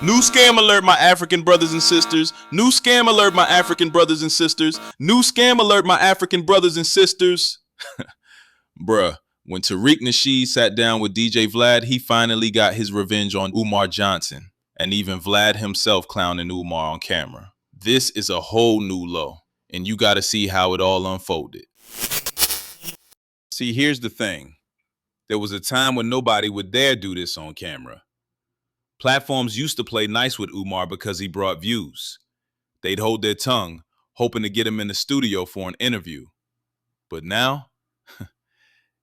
New scam alert, my African brothers and sisters. New scam alert, my African brothers and sisters. New scam alert, my African brothers and sisters. Bruh, when Tariq Nasheed sat down with DJ Vlad, he finally got his revenge on Umar Johnson, and even Vlad himself clowning Umar on camera. This is a whole new low, and you gotta see how it all unfolded. See, here's the thing. There was a time when nobody would dare do this on camera. Platforms used to play nice with Umar because he brought views. They'd hold their tongue, hoping to get him in the studio for an interview. But now,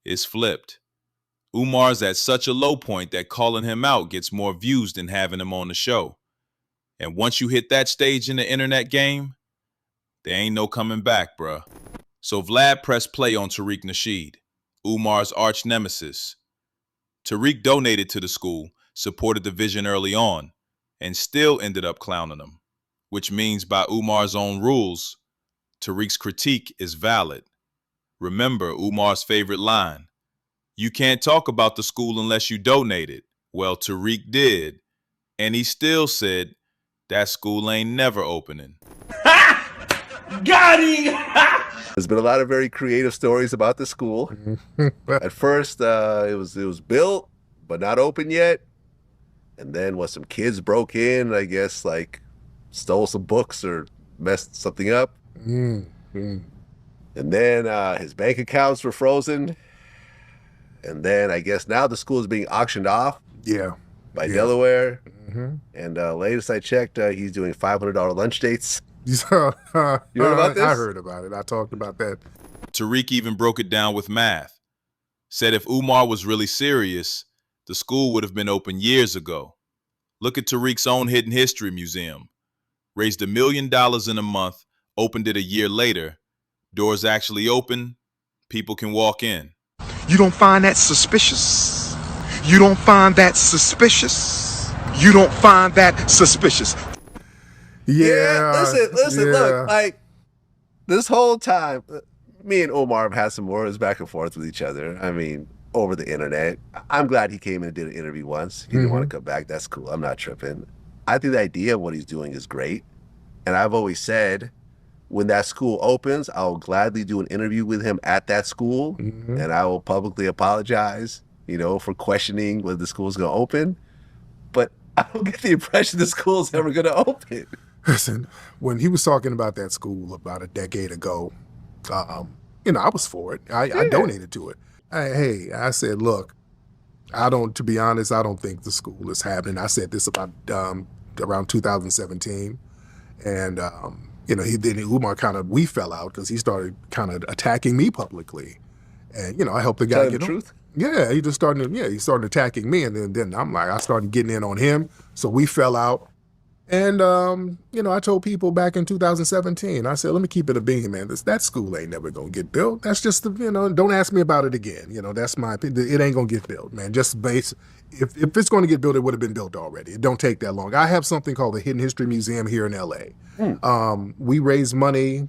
it's flipped. Umar's at such a low point that calling him out gets more views than having him on the show. And once you hit that stage in the internet game, there ain't no coming back, bruh. So Vlad pressed play on Tariq Nasheed, Umar's arch nemesis. Tariq donated to the school, supported the vision early on, and still ended up clowning him, which means by Umar's own rules, Tariq's critique is valid. Remember Umar's favorite line, "You can't talk about the school unless you donated." Well, Tariq did, and he still said, that school ain't never opening. Got him! There's been a lot of very creative stories about the school. At first, it was built, but not open yet. And then when some kids broke in, I guess, like, stole some books or messed something up. And then his bank accounts were frozen. And then I guess now the school is being auctioned off. By Delaware. And latest I checked, he's doing $500 lunch dates. You heard about this? I heard about it. I talked about that. Tariq even broke it down with math. Said if Umar was really serious, the school would have been open years ago. Look at Tariq's own Hidden History Museum. Raised $1 million in a month, opened it a year later. Doors actually open, people can walk in. You don't find that suspicious? You don't find that suspicious? You don't find that suspicious? Listen, look, like, this whole time, me and Umar have had some words back and forth with each other. I mean, over the internet. I'm glad he came in and did an interview once. He didn't want to come back. That's cool. I'm not tripping. I think the idea of what he's doing is great. And I've always said, when that school opens, I'll gladly do an interview with him at that school. And I will publicly apologize, for questioning whether the school's going to open. But I don't get the impression the school's ever going to open. Listen, when he was talking about that school about a decade ago, I was for it. I donated to it. I said, look, to be honest, I don't think the school is happening. I said this about around 2017. And, Umar we fell out because he started kind of attacking me publicly. And, I helped the guy get the truth? Yeah, he started attacking me. And then I started getting in on him. So we fell out. And, I told people back in 2017, I said, let me keep it a beam, man. That school ain't never going to get built. That's just, don't ask me about it again. That's my opinion. It ain't going to get built, man. Just if it's going to get built, it would have been built already. It don't take that long. I have something called the Hidden History Museum here in L.A. We raised money,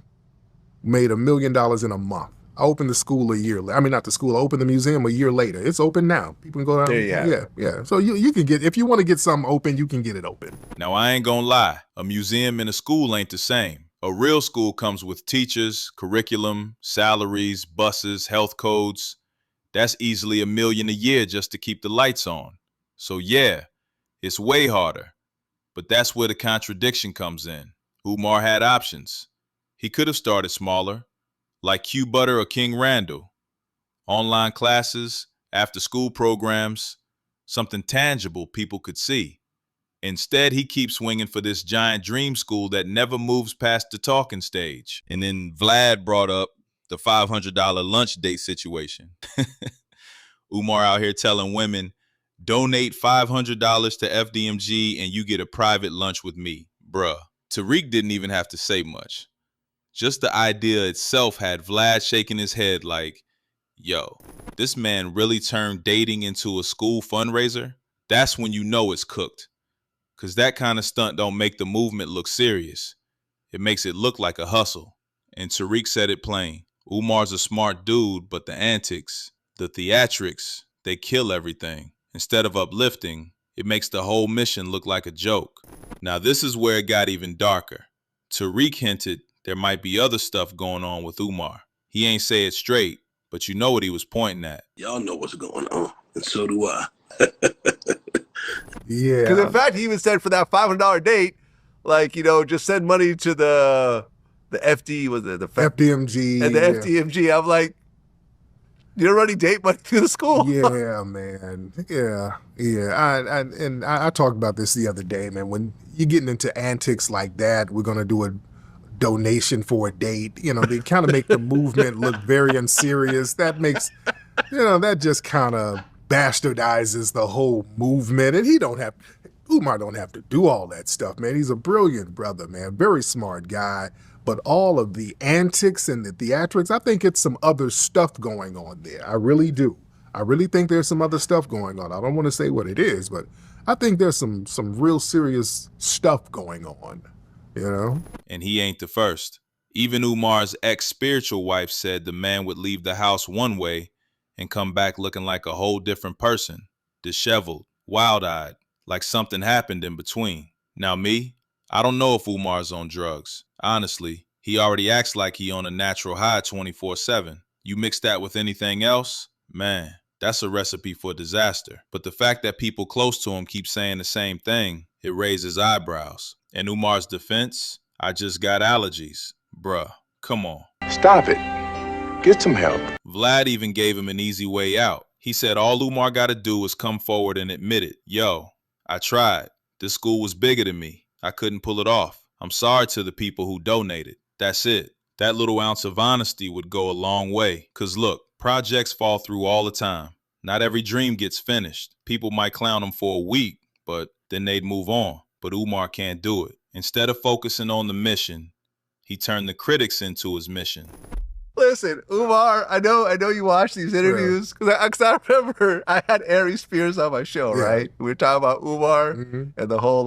made $1 million in a month. I opened the school a year later. I mean, not the school. I opened the museum a year later. It's open now. People can go down. Yeah. So you can get, if you want to get something open, you can get it open. Now, I ain't gonna lie. A museum and a school ain't the same. A real school comes with teachers, curriculum, salaries, buses, health codes. That's easily $1 million a year just to keep the lights on. So yeah, it's way harder. But that's where the contradiction comes in. Umar had options. He could have started smaller, like Q Butter or King Randall. Online classes, after-school programs, something tangible people could see. Instead, he keeps swinging for this giant dream school that never moves past the talking stage. And then Vlad brought up the $500 lunch date situation. Umar out here telling women, donate $500 to FDMG and you get a private lunch with me. Bruh, Tariq didn't even have to say much. Just the idea itself had Vlad shaking his head like, yo, this man really turned dating into a school fundraiser? That's when you know it's cooked. Because that kind of stunt don't make the movement look serious. It makes it look like a hustle. And Tariq said it plain. Umar's a smart dude, but the antics, the theatrics, they kill everything. Instead of uplifting, It makes the whole mission look like a joke. Now this is where it got even darker. Tariq hinted there might be other stuff going on with Umar. He ain't say it straight, but you know what he was pointing at. Y'all know what's going on, and so do I. Yeah. Because in fact, he even said for that $500 date, like, just send money to the FD, was it the FDMG. and the FDMG. I'm like, you're already date money to the school. Yeah, man. Yeah. I talked about this the other day, man. When you're getting into antics like that, we're gonna do a donation for a date. They kind of make the movement look very unserious. That makes, that just kind of bastardizes the whole movement. And Umar don't have to do all that stuff, man. He's a brilliant brother, man. Very smart guy. But all of the antics and the theatrics, I think it's some other stuff going on there. I really do. I really think there's some other stuff going on. I don't want to say what it is, but I think there's some real serious stuff going on, And he ain't the first. Even Umar's ex-spiritual wife said the man would leave the house one way and come back looking like a whole different person, disheveled, wild-eyed, like something happened in between. Now me, I don't know if Umar's on drugs. Honestly, he already acts like he on a natural high 24/7. You mix that with anything else, man, that's a recipe for disaster. But the fact that people close to him keep saying the same thing, it raises eyebrows. In Umar's defense, I just got allergies. Bruh, come on. Stop it. Get some help. Vlad even gave him an easy way out. He said all Umar gotta do is come forward and admit it. Yo, I tried. This school was bigger than me. I couldn't pull it off. I'm sorry to the people who donated. That's it. That little ounce of honesty would go a long way. Cause look, projects fall through all the time. Not every dream gets finished. People might clown him for a week, but then they'd move on. But Umar can't do it. Instead of focusing on the mission, he turned the critics into his mission. Listen, Umar, I know you watch these interviews because I remember I had Ari Spears on my show, right? We were talking about Umar and the whole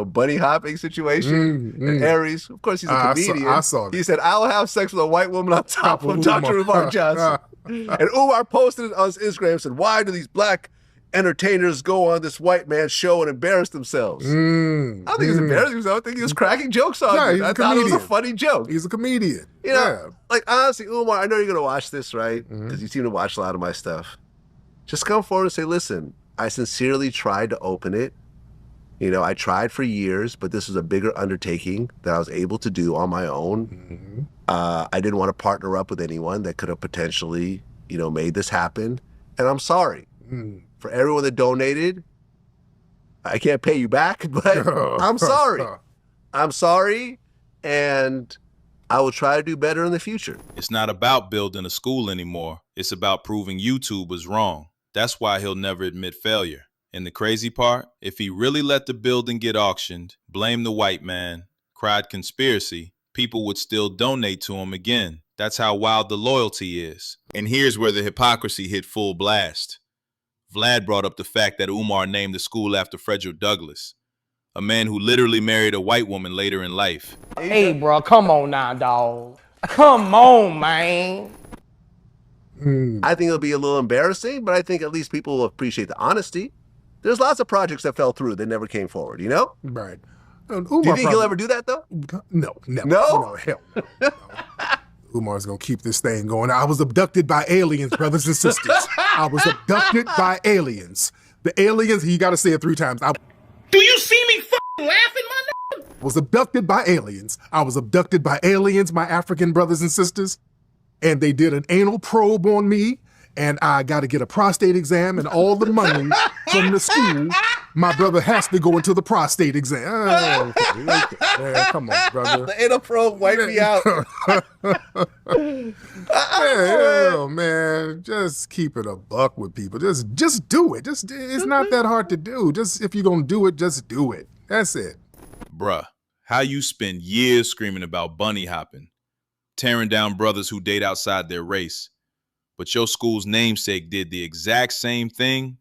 bunny hopping situation. And Aries, of course, he's a comedian. I saw that. He said, "I will have sex with a white woman on top of Dr. Umar Johnson." And Umar posted it on his Instagram and said, "Why do these black entertainers go on this white man's show and embarrass themselves?" I don't think he was embarrassing himself. I think he was cracking jokes on it. I thought it was a funny joke. He's a comedian. Like honestly, Umar, I know you're going to watch this, right? Because you seem to watch a lot of my stuff. Just come forward and say, listen, I sincerely tried to open it. I tried for years, but this was a bigger undertaking that I was able to do on my own. I didn't want to partner up with anyone that could have potentially, made this happen. And I'm sorry. For everyone that donated, I can't pay you back, but I'm sorry. I'm sorry, and I will try to do better in the future. It's not about building a school anymore. It's about proving YouTube was wrong. That's why he'll never admit failure. And the crazy part, if he really let the building get auctioned, blamed the white man, cried conspiracy, people would still donate to him again. That's how wild the loyalty is. And here's where the hypocrisy hit full blast. Vlad brought up the fact that Umar named the school after Frederick Douglass, a man who literally married a white woman later in life. Hey, bro, come on now, dog. Come on, man. I think it'll be a little embarrassing, but I think at least people will appreciate the honesty. There's lots of projects that fell through that never came forward, Right. Do you think he'll ever do that, though? No, never. No? No, hell no. Umar's gonna keep this thing going. I was abducted by aliens, brothers and sisters. I was abducted by aliens. The aliens, you gotta say it 3 times. Do you see me laughing, my nigga? I was abducted by aliens. I was abducted by aliens, my African brothers and sisters. And they did an anal probe on me. And I got to get a prostate exam, and all the money from the school, my brother has to go into the prostate exam. Oh, okay. Man, come on, brother. The anal probe wiped me out. Man, just keep it a buck with people. Just do it. It's not that hard to do. Just if you're gonna do it, just do it. That's it. Bruh, how you spend years screaming about bunny hopping, tearing down brothers who date outside their race, but your school's namesake did the exact same thing?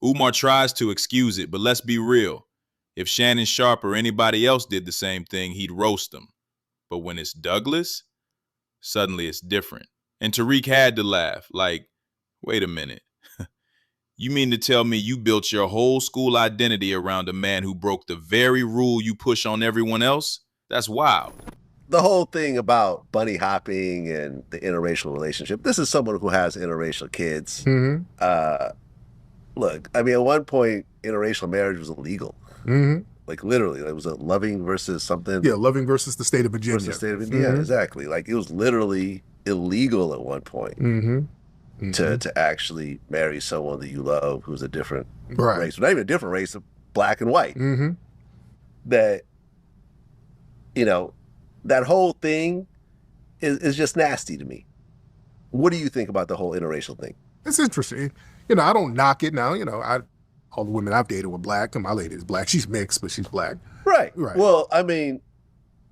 Umar tries to excuse it, but let's be real. If Shannon Sharp or anybody else did the same thing, he'd roast them. But when it's Douglas, suddenly it's different. And Tariq had to laugh, like, wait a minute. You mean to tell me you built your whole school identity around a man who broke the very rule you push on everyone else? That's wild. The whole thing about bunny hopping and the interracial relationship. This is someone who has interracial kids. Look, I mean, at one point, interracial marriage was illegal. Like literally, it was a Loving versus something. Yeah, Loving versus the state of Virginia. Versus the state of Indiana, exactly. Like it was literally illegal at one point to actually marry someone that you love who's a different race, not even a different race, black and white. That, you know, that whole thing is just nasty to me. What do you think about the whole interracial thing? It's interesting. You know, I don't knock it now. You know, all the women I've dated were black, and my lady is black. She's mixed, but she's black. Right. Well, I mean,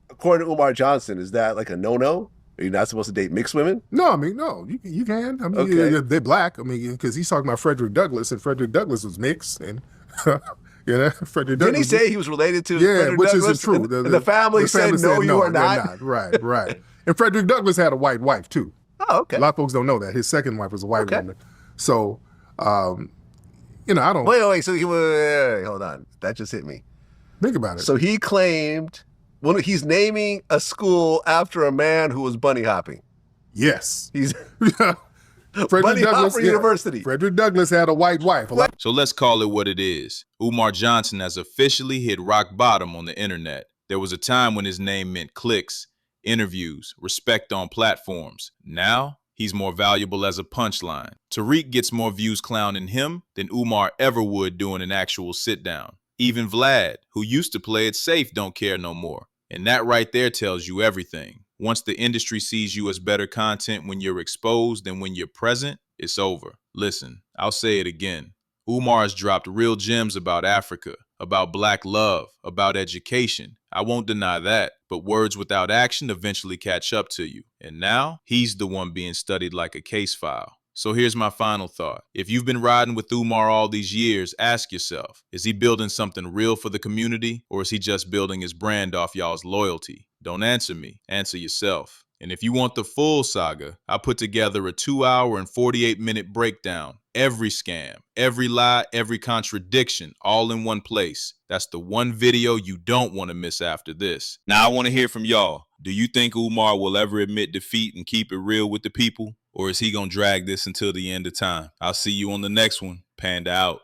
according to Umar Johnson, is that like a no-no? Are you not supposed to date mixed women? No, I mean, no, you can. I mean, they're black. I mean, because he's talking about Frederick Douglass, and Frederick Douglass was mixed, and Frederick Douglass. Didn't he say he was related to Frederick which Douglass? is true. The family said, no, you are not. Right. And Frederick Douglass had a white wife, too. Oh, okay. A lot of folks don't know that. His second wife was a white woman. So, you know, I don't... Wait. So hold on. That just hit me. Think about it. So he claimed... Well, he's naming a school after a man who was bunny hopping. Yes. He's... Bunny Hopper University. Frederick Douglass had a white wife. So let's call it what it is. Umar Johnson has officially hit rock bottom on the internet. There was a time when his name meant clicks, interviews, respect on platforms. Now, he's more valuable as a punchline. Tariq gets more views clowning him than Umar ever would doing an actual sit-down. Even Vlad, who used to play it safe, don't care no more. And that right there tells you everything. Once the industry sees you as better content when you're exposed than when you're present, it's over. Listen, I'll say it again. Umar has dropped real gems about Africa, about black love, about education. I won't deny that, but words without action eventually catch up to you. And now, he's the one being studied like a case file. So here's my final thought. If you've been riding with Umar all these years, ask yourself, is he building something real for the community, or is he just building his brand off y'all's loyalty? Don't answer me, answer yourself. And if you want the full saga, I put together a 2-hour and 48-minute breakdown. Every scam, every lie, every contradiction, all in one place. That's the one video you don't want to miss after this. Now I want to hear from y'all. Do you think Umar will ever admit defeat and keep it real with the people? Or is he going to drag this until the end of time? I'll see you on the next one. Panda out.